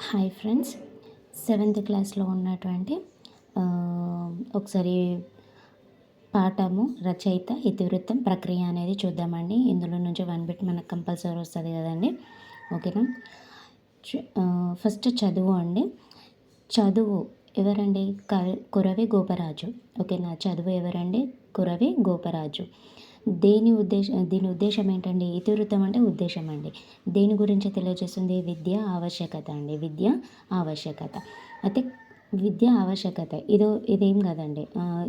Hi friends, seventh క్లాస్లో ఉన్నటువంటి ఒకసారి పాఠము రచయిత ఇతివృత్తం ప్రక్రియ అనేది చూద్దామండి. ఇందులో నుంచి వన్ బిట్ మనకు కంపల్సరీ వస్తుంది కదండి. ఓకేనా. ఫస్ట్ చదువు అండి. చదువు ఎవరండి? కురవి గోపరాజు. ఓకేనా. చదువు ఎవరండి? కురవి గోపరాజు. దీని ఉద్దేశం ఏంటండి? ఇతివృత్తం అంటే ఉద్దేశం అండి. దేని గురించి తెలియజేస్తుంది? విద్య ఆవశ్యకత అండి. విద్య ఆవశ్యకత. అయితే విద్య ఆవశ్యకత ఇదేం కాదండి.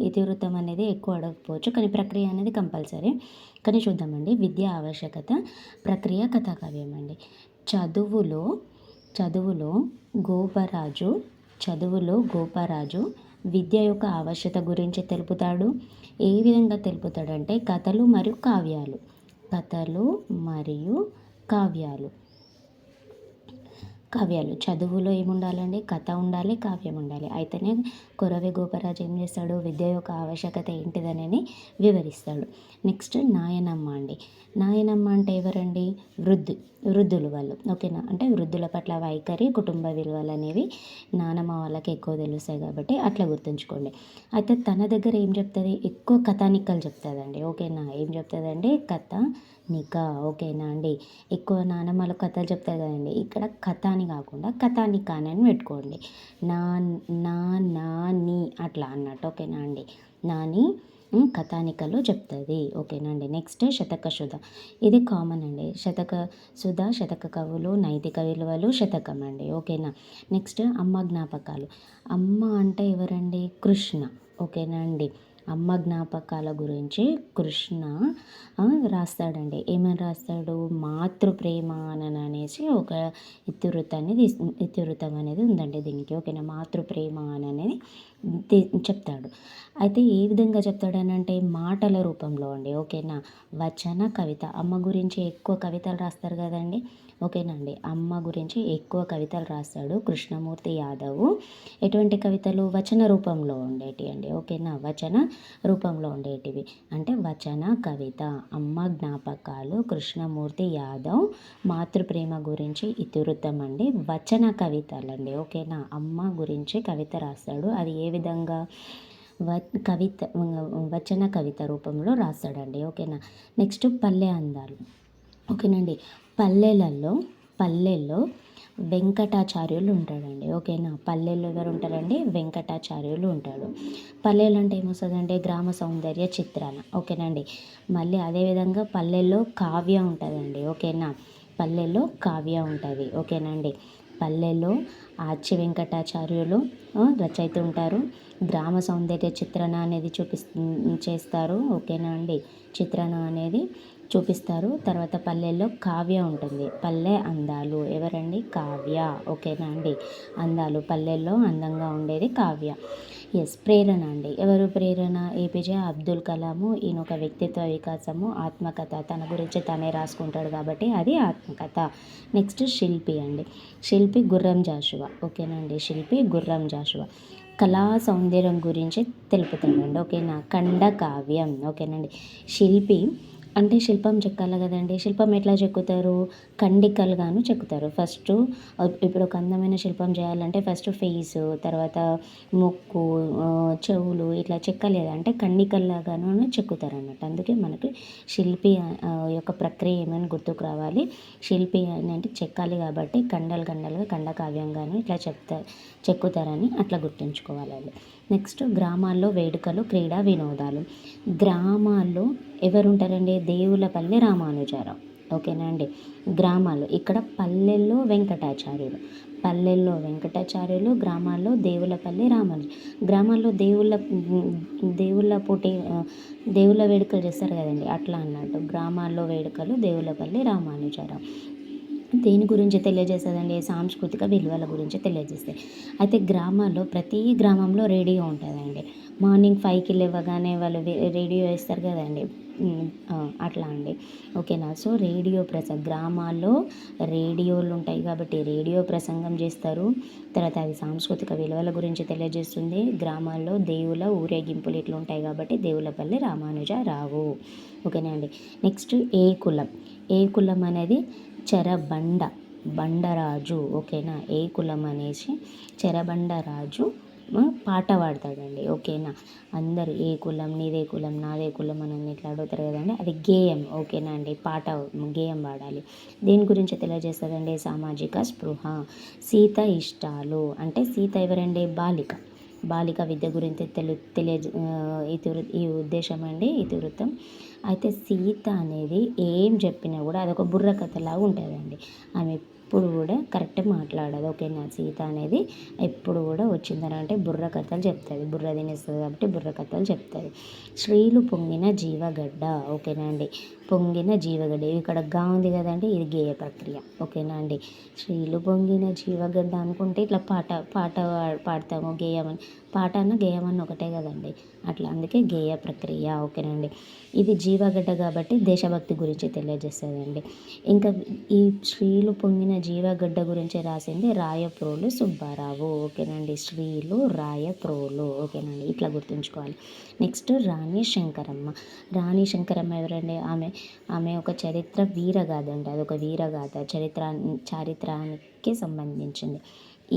ఇతివృత్తం అనేది ఎక్కువ అడగకపోవచ్చు, కానీ ప్రక్రియ అనేది కంపల్సరీ. కానీ చూద్దామండి. విద్య ఆవశ్యకత, ప్రక్రియ కథాకావ్యం అండి. చదువులో గోపరాజు విద్య యొక్క ఆవశ్యకత గురించి తెలుపుతాడు. ఏ విధంగా తెలుపుతాడంటే కథలు మరియు కావ్యాలు. చదువులో ఏముండాలండి? కథ ఉండాలి, కావ్యం ఉండాలి. అయితేనే కురవి గోపరాజు ఏం చేస్తాడు? విద్య యొక్క ఆవశ్యకత ఏంటిదనేది వివరిస్తాడు. నెక్స్ట్ నాయనమ్మ అండి. నాయనమ్మ అంటే ఎవరండి? వృద్ధులు వాళ్ళు. ఓకేనా. అంటే వృద్ధుల పట్ల వైఖరి, కుటుంబ విలువలు అనేవి నానమ్మ వాళ్ళకి ఎక్కువ తెలుస్తాయి కాబట్టి అట్లా గుర్తుంచుకోండి. అయితే తన దగ్గర ఏం చెప్తుంది? ఎక్కువ కథానికలు చెప్తుందండి. ఓకేనా. ఏం చెప్తుందండి? కథానిక. ఓకేనా అండి. ఎక్కువ నానమ్మలు కథలు చెప్తారు కదండి. ఇక్కడ కథ అని కాకుండా కథానిక అని పెట్టుకోండి. నాని అట్లా అన్నట్టు. ఓకేనా అండి. నాని కథానికలు చెప్తుంది. ఓకేనా అండి. నెక్స్ట్ శతక సుధ. ఇది కామన్ అండి. శతక కవులు, నైతిక విలువలు, శతకం అండి. ఓకేనా. నెక్స్ట్ అమ్మ జ్ఞాపకాలు. అమ్మ అంటే ఎవరండి? కృష్ణ. ఓకేనా అండి. అమ్మ జ్ఞాపకాల గురించి కృష్ణ రాస్తాడండి. ఏమని రాస్తాడు? మాతృప్రేమ అని అనేసి ఒక ఇతివృత్తం అనేది ఉందండి దీనికి. ఓకేనా. మాతృప్రేమ అని అనేది చెప్తాడు. అయితే ఏ విధంగా చెప్తాడని అంటే మాటల రూపంలో అండి. ఓకేనా. వచన కవిత. అమ్మ గురించి ఎక్కువ కవితలు రాస్తారు కదండి. ఓకేనండి. అమ్మ గురించి ఎక్కువ కవితలు రాస్తాడు కృష్ణమూర్తి యాదవ్. ఎటువంటి కవితలు? వచన రూపంలో ఉండేటివి అండి. ఓకేనా. వచన రూపంలో ఉండేటివి అంటే వచన కవిత. అమ్మ జ్ఞాపకాలు, కృష్ణమూర్తి యాదవ్, మాతృప్రేమ గురించి ఇతివృత్తం అండి. వచన కవితలండి. ఓకేనా. అమ్మ గురించి కవిత రాస్తాడు. అది ఏ విధంగా? వచన కవిత రూపంలో రాస్తాడండి. ఓకేనా. నెక్స్ట్ పల్లె అందాలు. ఓకేనండి. పల్లెల్లో వెంకటాచార్యులు ఉంటాడండి. ఓకేనా. పల్లెల్లో ఎవరు ఉంటారండి? వెంకటాచార్యులు ఉంటాడు. పల్లెలు అంటే ఏమొస్తుందండి? గ్రామ సౌందర్య చిత్రణ. ఓకేనండి. మళ్ళీ అదేవిధంగా పల్లెల్లో కావ్య ఉంటుందండి. ఓకేనా. పల్లెల్లో కావ్య ఉంటుంది. ఓకేనండి. పల్లెల్లో ఆచి వెంకటాచార్యులు రచయిత ఉంటారు. గ్రామ సౌందర్య చిత్రణ అనేది చేస్తారు. ఓకేనా అండి. చిత్రణ అనేది చూపిస్తారు. తర్వాత పల్లెల్లో కావ్య ఉంటుంది. పల్లె అందాలు ఎవరండి? కావ్య. ఓకేనా అండి. అందాలు పల్లెల్లో అందంగా ఉండేది కావ్య. ప్రేరణ అండి. ఎవరు ప్రేరణ? ఏపీజే అబ్దుల్ కలాము. ఈయన ఒక వ్యక్తిత్వ వికాసము, ఆత్మకథ. తన గురించి తనే రాసుకుంటాడు కాబట్టి అది ఆత్మకథ. నెక్స్ట్ శిల్పి అండి. శిల్పి గుర్రం జాషువా. ఓకేనండి. శిల్పి గుర్రం జాషువా. కళా సౌందర్యం గురించి తెలుపుతాడండి. ఓకేనా. ఖండకావ్యం. ఓకేనండి. శిల్పి అంటే శిల్పం చెక్కాలి కదండి. శిల్పం ఎట్లా చెక్కుతారు? ఖండికలుగాను చెక్కుతారు. ఫస్ట్ ఇప్పుడు ఒక అందమైన శిల్పం చేయాలంటే ఫస్ట్ ఫేసు, తర్వాత ముక్కు, చెవులు ఇట్లా చెక్కలేదు అంటే ఖండికల్లాగాను చెక్కుతారు అన్నట్టు. అందుకే మనకి శిల్పి యొక్క ప్రక్రియ ఏమైనా గుర్తుకు రావాలి. శిల్పి అంటే చెక్కాలి కాబట్టి ఖండలుగా ఖండకావ్యంగాను ఇట్లా చెక్కుతారని అట్లా గుర్తుంచుకోవాలండి. నెక్స్ట్ గ్రామాల్లో వేడుకలు, క్రీడా వినోదాలు. గ్రామాల్లో ఎవరు ఉంటారండి? దేవులపల్లి రామానుజారావు. ఓకేనా అండి. గ్రామాలు ఇక్కడ పల్లెల్లో వెంకటాచార్యులు. గ్రామాల్లో దేవులపల్లి రామానుజ. గ్రామాల్లో దేవుళ్ళ వేడుకలు చేస్తారు కదండి. అట్లా అన్నట్టు. గ్రామాల్లో వేడుకలు దేవులపల్లి రామానుజారావు. దేని గురించి తెలియజేస్తుందండి? సాంస్కృతిక విలువల గురించి తెలియజేస్తాయి. అయితే ప్రతి గ్రామంలో రేడియో ఉంటుందండి. మార్నింగ్ 5కి లేవగానే వాళ్ళు రేడియో వేస్తారు కదండి. అట్లా అండి. ఓకేనా. సో గ్రామాల్లో రేడియోలు ఉంటాయి కాబట్టి రేడియో ప్రసంగం చేస్తారు. తర్వాత అది సాంస్కృతిక విలువల గురించి తెలియజేస్తుంది. గ్రామాల్లో దేవుల ఊరేగింపులు ఇట్లా ఉంటాయి కాబట్టి దేవులపల్లి రామానుజరావు. ఓకేనా అండి. నెక్స్ట్ ఏ కులం అనేది చెరబండ. బండరాజు, ఓకేనా, ఏ కులం అనేసి చెరబండరాజు పాట పాడతాడండి, ఓకేనా. అందరూ ఏ కులం, నీదే కులం, నాదే కులం అని ఇట్లా అడుగుతారు కదండి, అది గేయం, ఓకేనా అండి. పాట గేయం పాడాలి. దేని గురించి తెలియజేస్తుందండి, సామాజిక స్పృహ. సీత ఇష్టాలు అంటే సీత ఎవరండి, బాలిక. బాలిక విద్య గురించి ఈ ఉద్దేశం అండి, ఇతివృత్తం. అయితే సీత అనేది ఏం చెప్పినా కూడా అదొక బుర్ర కథలాగా ఉంటుందండి. ఆమె ఎప్పుడు కూడా కరెక్ట్ మాట్లాడదు, ఓకేనా. సీత అనేది ఎప్పుడు కూడా వచ్చిందనంటే బుర్ర కథలు చెప్తుంది, బుర్ర తినేస్తుంది కాబట్టి బుర్ర కథలు చెప్తుంది. స్త్రీలు పొంగిన జీవగడ్డ, ఓకేనా అండి. పొంగిన జీవగడ్డ, ఇక్కడ గా ఉంది కదండి, ఇది గేయ ప్రక్రియ, ఓకేనా అండి. స్త్రీలు పొంగిన జీవగడ్డ అనుకుంటే ఇట్లా పాట పాడతాము, గేయం అని. పాట అన్న గేయం అన్న ఒకటే కదండి, అట్లా అందుకే గేయ ప్రక్రియ, ఓకేనండి. ఇది జీవగడ్డ కాబట్టి దేశభక్తి గురించి తెలియజేస్తుందండి. ఇంకా ఈ స్త్రీలు పొంగిన జీవగడ్డ గురించి రాసింది రాయప్రోలు సుబ్బారావు, ఓకేనండి. స్త్రీలు రాయప్రోలు, ఓకేనండి, ఇట్లా గుర్తుంచుకోవాలి. నెక్స్ట్ రాణి శంకరమ్మ. రాణి శంకరమ్మ ఎవరండి, ఆమె ఒక చరిత్ర వీరగాథ అండి, అదొక వీరగాథ, చారిత్రానికి సంబంధించింది.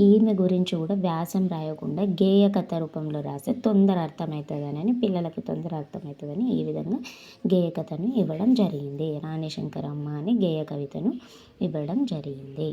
ఈమె గురించి కూడా వ్యాసం రాయకుండా గేయ కథ రూపంలో రాస్తే తొందర అర్థమవుతుందని, పిల్లలకి తొందర అర్థమవుతుందని ఈ విధంగా గేయ కథను ఇవ్వడం జరిగింది. రాణి శంకరమ్మ అని గేయ కవితను ఇవ్వడం జరిగింది.